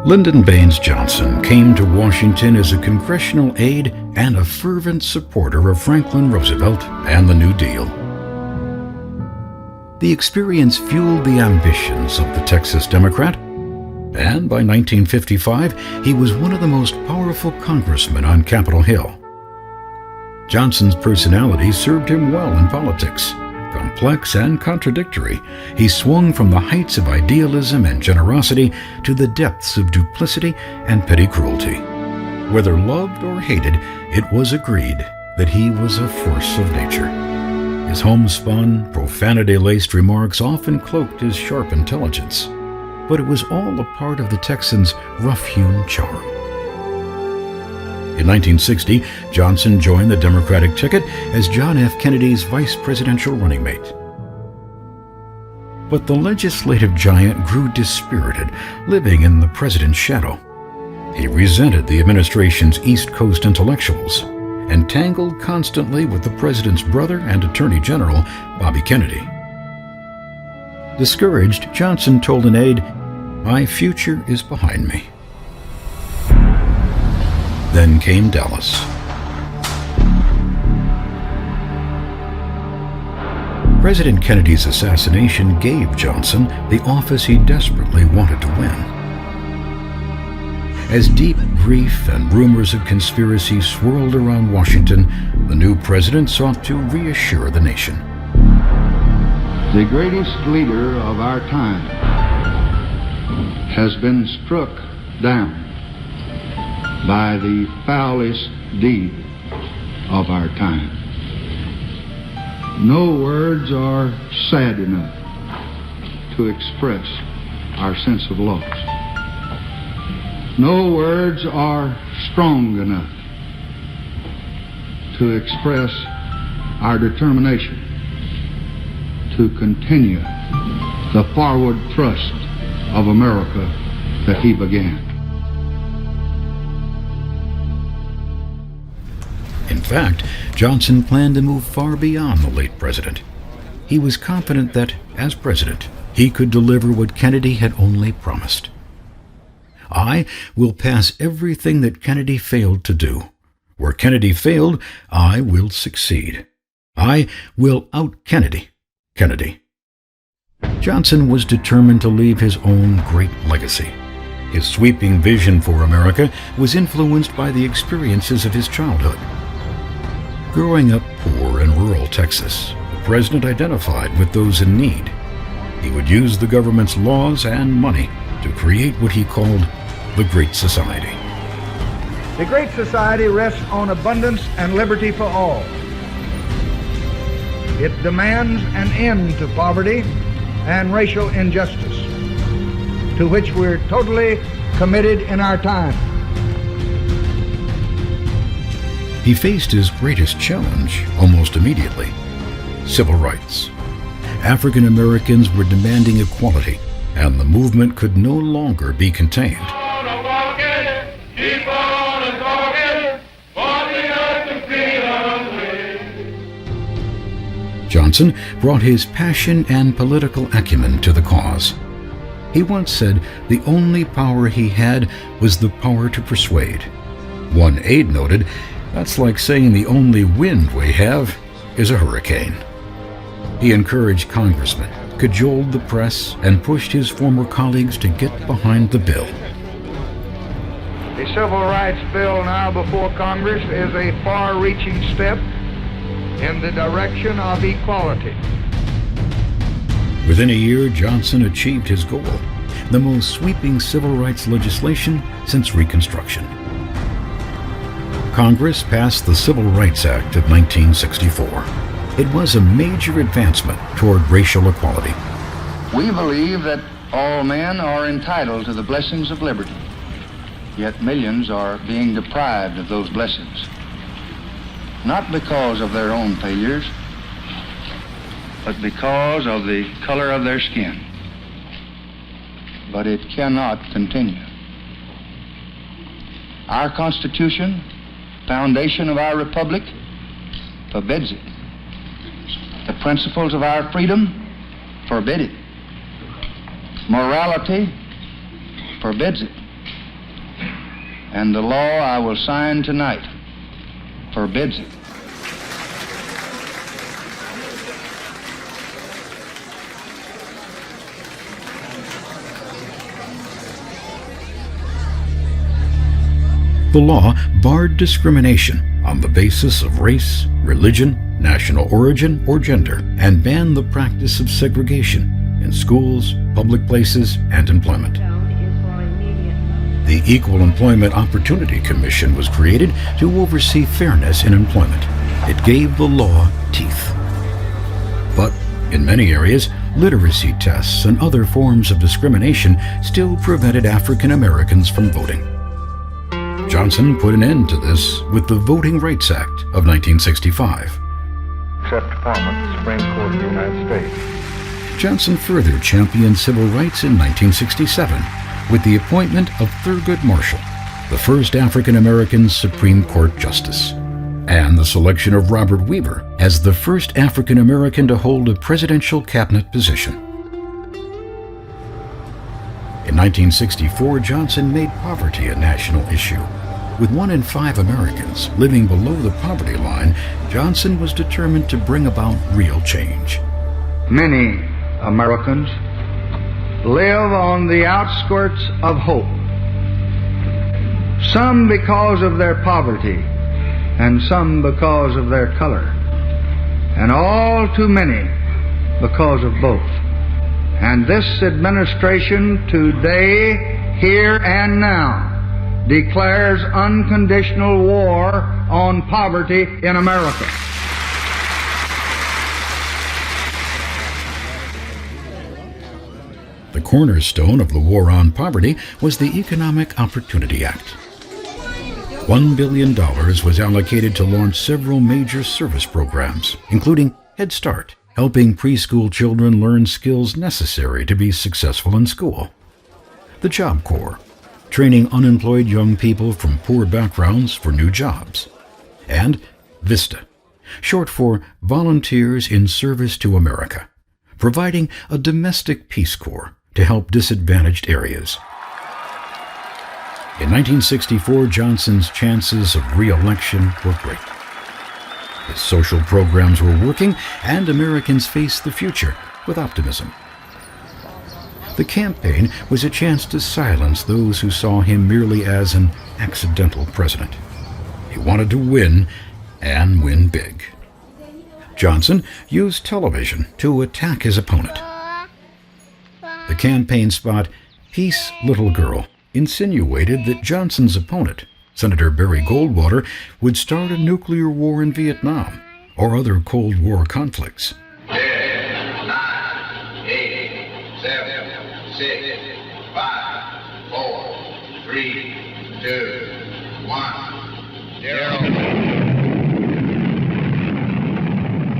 Lyndon Baines Johnson came to Washington as a congressional aide and a fervent supporter of Franklin Roosevelt and the New Deal. The experience fueled the ambitions of the Texas Democrat, and by 1955, he was one of the most powerful congressmen on Capitol Hill. Johnson's personality served him well in politics. Complex and contradictory, he swung from the heights of idealism and generosity to the depths of duplicity and petty cruelty. Whether loved or hated, it was agreed that he was a force of nature. His homespun, profanity-laced remarks often cloaked his sharp intelligence, but it was all a part of the Texan's rough-hewn charm. In 1960, Johnson joined the Democratic ticket as John F. Kennedy's vice presidential running mate. But the legislative giant grew dispirited, living in the president's shadow. He resented the administration's East Coast intellectuals and tangled constantly with the president's brother and Attorney General, Bobby Kennedy. Discouraged, Johnson told an aide, "My future is behind me." Then came Dallas. President Kennedy's assassination gave Johnson the office he desperately wanted to win. As deep grief and rumors of conspiracy swirled around Washington, the new president sought to reassure the nation. The greatest leader of our time has been struck down by the foulest deed of our time. No words are sad enough to express our sense of loss. No words are strong enough to express our determination to continue the forward thrust of America that he began. In fact, Johnson planned to move far beyond the late president. He was confident that, as president, he could deliver what Kennedy had only promised. "I will pass everything that Kennedy failed to do. Where Kennedy failed, I will succeed. I will out-Kennedy Kennedy." Johnson was determined to leave his own great legacy. His sweeping vision for America was influenced by the experiences of his childhood. Growing up poor in rural Texas, the president identified with those in need. He would use the government's laws and money to create what he called the Great Society. The Great Society rests on abundance and liberty for all. It demands an end to poverty and racial injustice, to which we're totally committed in our time. He faced his greatest challenge almost immediately: civil rights. African Americans were demanding equality, and the movement could no longer be contained. Johnson brought his passion and political acumen to the cause. He once said the only power he had was the power to persuade. One aide noted, "That's like saying the only wind we have is a hurricane." He encouraged congressmen, cajoled the press, and pushed his former colleagues to get behind the bill. The Civil Rights Bill now before Congress is a far-reaching step in the direction of equality. Within a year, Johnson achieved his goal: the most sweeping civil rights legislation since Reconstruction. Congress passed the Civil Rights Act of 1964. It was a major advancement toward racial equality. We believe that all men are entitled to the blessings of liberty, yet millions are being deprived of those blessings, not because of their own failures, but because of the color of their skin. But it cannot continue. Our Constitution, foundation of our republic, forbids it. The principles of our freedom forbid it. Morality forbids it. and the law I will sign tonight forbids it. The law barred discrimination on the basis of race, religion, national origin, or gender, and banned the practice of segregation in schools, public places, and employment. The Equal Employment Opportunity Commission was created to oversee fairness in employment. It gave the law teeth. But in many areas, literacy tests and other forms of discrimination still prevented African Americans from voting. Johnson put an end to this with the Voting Rights Act of 1965. Except appointment of the Supreme Court of the United States. Johnson further championed civil rights in 1967 with the appointment of Thurgood Marshall, the first African American Supreme Court Justice, and the selection of Robert Weaver as the first African American to hold a presidential cabinet position. In 1964, Johnson made poverty a national issue. With 1 in 5 Americans living below the poverty line, Johnson was determined to bring about real change. Many Americans live on the outskirts of hope. Some because of their poverty, and some because of their color, and all too many because of both. And this administration today, here and now, declares unconditional war on poverty in America. The cornerstone of the war on poverty was the Economic Opportunity Act. $1 billion was allocated to launch several major service programs, including Head Start, helping preschool children learn skills necessary to be successful in school; the Job Corps, training unemployed young people from poor backgrounds for new jobs; and VISTA, short for Volunteers in Service to America, providing a domestic Peace Corps to help disadvantaged areas. In 1964, Johnson's chances of re-election were great. His social programs were working, and Americans faced the future with optimism. The campaign was a chance to silence those who saw him merely as an accidental president. He wanted to win, and win big. Johnson used television to attack his opponent. The campaign spot, "Peace, Little Girl," insinuated that Johnson's opponent, Senator Barry Goldwater, would start a nuclear war in Vietnam or other Cold War conflicts. 10, 9, 8, 7, 6, 5, 4, 3, 2, 1, 0.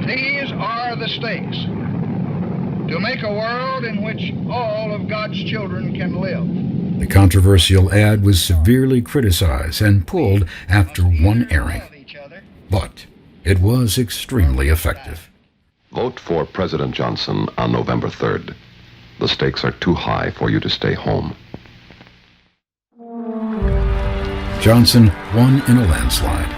These are the stakes. To make a world in which all of God's children can live. The controversial ad was severely criticized and pulled after one airing. But it was extremely effective. Vote for President Johnson on November 3rd. The stakes are too high for you to stay home. Johnson won in a landslide.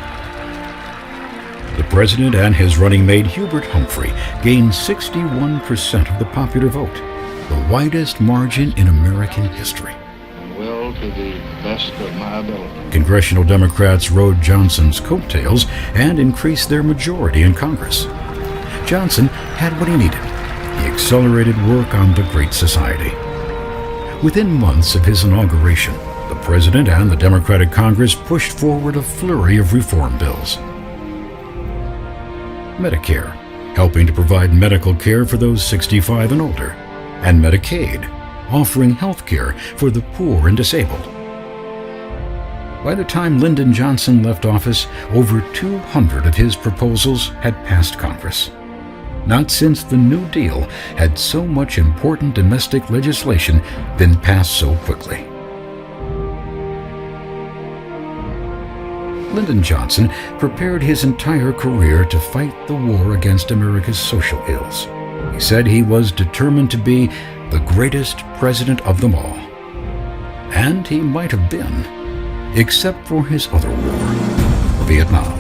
The president and his running mate Hubert Humphrey gained 61% of the popular vote, the widest margin in American history. Will to the best of my ability. Congressional Democrats rode Johnson's coattails and increased their majority in Congress. Johnson had what he needed. He accelerated work on the Great Society. Within months of his inauguration, the president and the Democratic Congress pushed forward a flurry of reform bills. Medicare, helping to provide medical care for those 65 and older, and Medicaid, offering health care for the poor and disabled. By the time Lyndon Johnson left office, over 200 of his proposals had passed Congress. Not since the New Deal had so much important domestic legislation been passed so quickly. Lyndon Johnson prepared his entire career to fight the war against America's social ills. He said he was determined to be the greatest president of them all. And he might have been, except for his other war, Vietnam.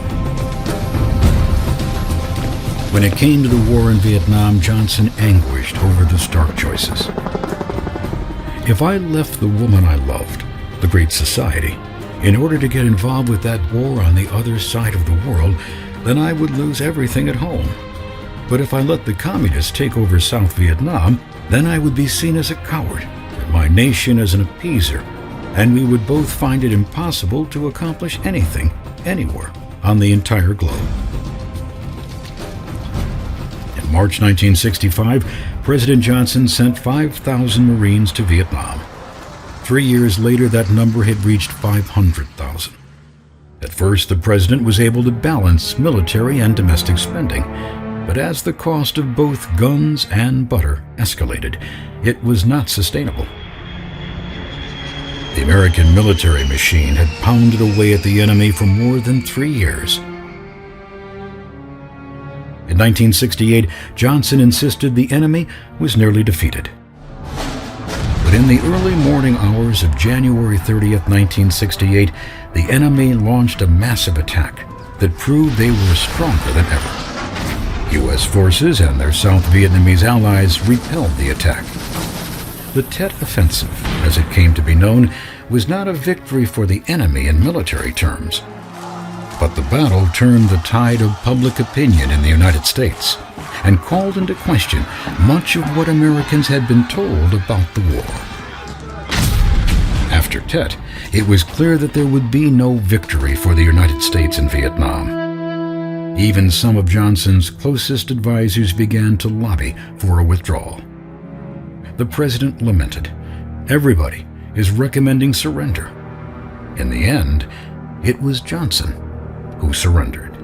When it came to the war in Vietnam, Johnson anguished over the stark choices. If I left the woman I loved, the Great Society, in order to get involved with that war on the other side of the world, then I would lose everything at home. But if I let the communists take over South Vietnam, then I would be seen as a coward, and my nation as an appeaser, and we would both find it impossible to accomplish anything, anywhere, on the entire globe. In March 1965, President Johnson sent 5,000 Marines to Vietnam. 3 years later, that number had reached 500,000. At first, the president was able to balance military and domestic spending, but as the cost of both guns and butter escalated, it was not sustainable. The American military machine had pounded away at the enemy for more than 3 years. In 1968, Johnson insisted the enemy was nearly defeated. But in the early morning hours of January 30th, 1968, the enemy launched a massive attack that proved they were stronger than ever. U.S. forces and their South Vietnamese allies repelled the attack. The Tet Offensive, as it came to be known, was not a victory for the enemy in military terms. But the battle turned the tide of public opinion in the United States and called into question much of what Americans had been told about the war. After Tet, it was clear that there would be no victory for the United States in Vietnam. Even some of Johnson's closest advisors began to lobby for a withdrawal. The president lamented, "Everybody is recommending surrender." In the end, it was Johnson who surrendered.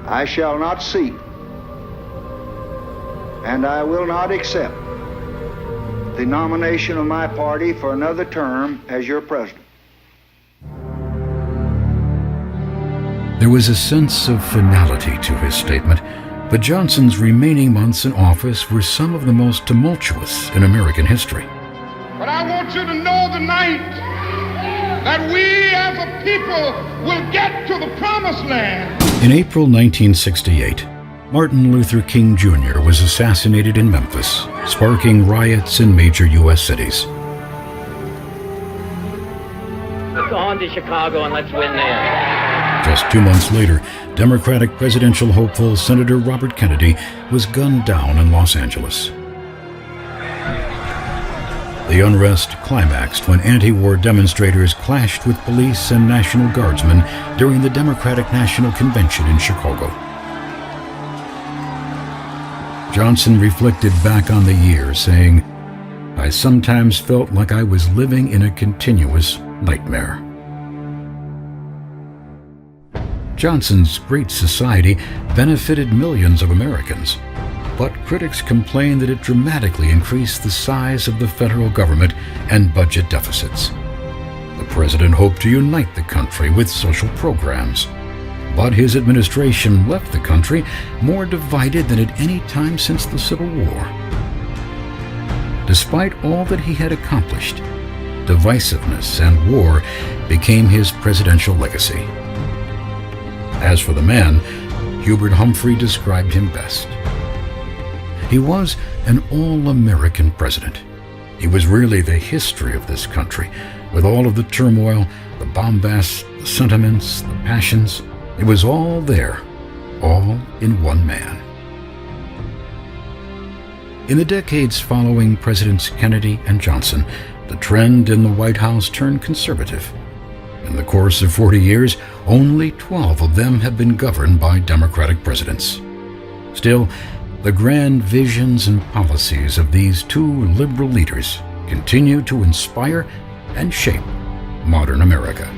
I shall not seek, and I will not accept the nomination of my party for another term as your president. There was a sense of finality to his statement, but Johnson's remaining months in office were some of the most tumultuous in American history. But I want you to know tonight that we as a people will get to the promised land. In April 1968, Martin Luther King Jr. was assassinated in Memphis, sparking riots in major U.S. cities. Let's go on to Chicago and let's win there. Just 2 months later, Democratic presidential hopeful Senator Robert Kennedy was gunned down in Los Angeles. The unrest climaxed when anti-war demonstrators clashed with police and National Guardsmen during the Democratic National Convention in Chicago. Johnson reflected back on the year, saying, "I sometimes felt like I was living in a continuous nightmare." Johnson's Great Society benefited millions of Americans, but critics complained that it dramatically increased the size of the federal government and budget deficits. The president hoped to unite the country with social programs, but his administration left the country more divided than at any time since the Civil War. Despite all that he had accomplished, divisiveness and war became his presidential legacy. As for the man, Hubert Humphrey described him best. He was an all-American president. He was really the history of this country, with all of the turmoil, the bombast, the sentiments, the passions. It was all there, all in one man. In the decades following Presidents Kennedy and Johnson, the trend in the White House turned conservative. In the course of 40 years, only 12 of them have been governed by Democratic presidents. Still, the grand visions and policies of these two liberal leaders continue to inspire and shape modern America.